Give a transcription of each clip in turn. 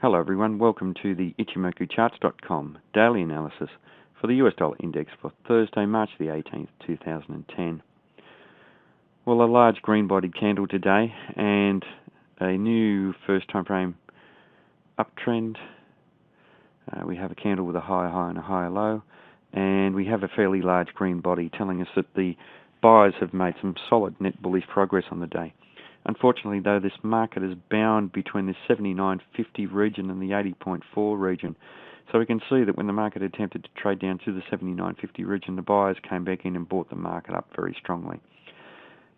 Hello everyone, welcome to the Ichimoku daily analysis for the US dollar index for Thursday, March the 18th, 2010. Well, a large green-bodied candle today and a new first time frame uptrend. We have a candle with a higher high and a higher low, and we have a fairly large green body telling us that the buyers have made some solid net bullish progress on the day. Unfortunately, though, this market is bound between the 79.50 region and the 80.4 region. So we can see that when the market attempted to trade down to the 79.50 region, the buyers came back in and bought the market up very strongly.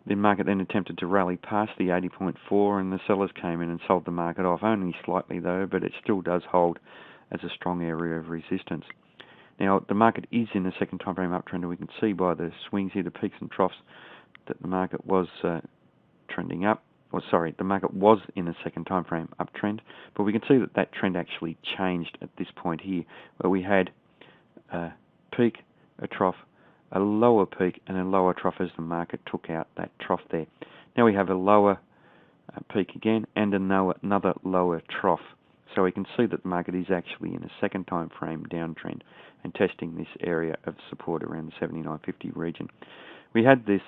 The market then attempted to rally past the 80.4 and the sellers came in and sold the market off, only slightly though, but it still does hold as a strong area of resistance. Now, the market is in a second time frame uptrend, and we can see by the swings here, the peaks and troughs, that the market was trending up. The market was in a second time frame uptrend, but we can see that that trend actually changed at this point here, where we had a peak, a trough, a lower peak, and a lower trough as the market took out that trough there. Now we have a lower peak again and another lower trough. So we can see that the market is actually in a second time frame downtrend and testing this area of support around the 79.50 region. We had this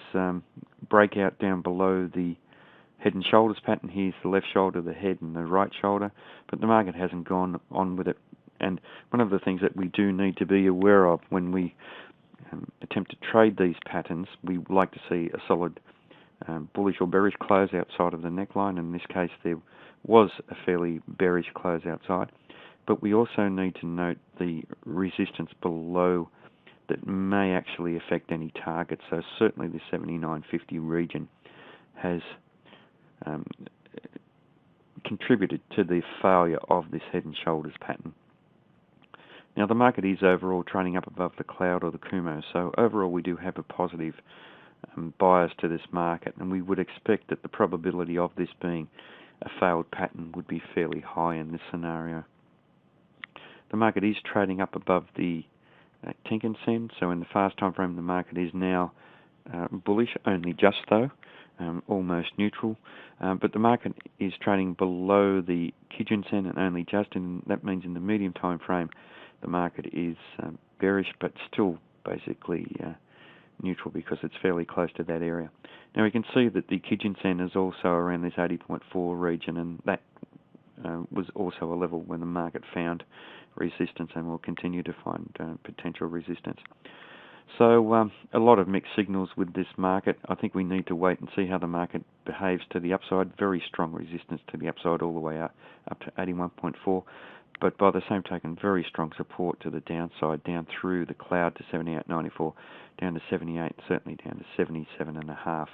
breakout down below the head and shoulders pattern. Here's the left shoulder, the head, and the right shoulder, but the market hasn't gone on with it. And one of the things that we do need to be aware of when we attempt to trade these patterns, we like to see a solid bullish or bearish close outside of the neckline. In this case, there was a fairly bearish close outside, but we also need to note the resistance below that may actually affect any target. So certainly the 79.50 region has contributed to the failure of this head and shoulders pattern. Now the market is overall trading up above the cloud or the Kumo, so overall we do have a positive bias to this market, and we would expect that the probability of this being a failed pattern would be fairly high in this scenario. The market is trading up above the Tenkan-sen, so in the fast time frame the market is now bullish, only just though, almost neutral, but the market is trading below the Kijun-sen and only just, and that means in the medium time frame the market is bearish, but still basically neutral because it's fairly close to that area. Now we can see that the Kijun-sen is also around this 80.4 region, and that was also a level when the market found resistance and will continue to find potential resistance. So a lot of mixed signals with this market. I think we need to wait and see how the market behaves to the upside. Very strong resistance to the upside all the way up to 81.4, but by the same token, very strong support to the downside, down through the cloud to 78.94, down to 78, certainly down to 77.5.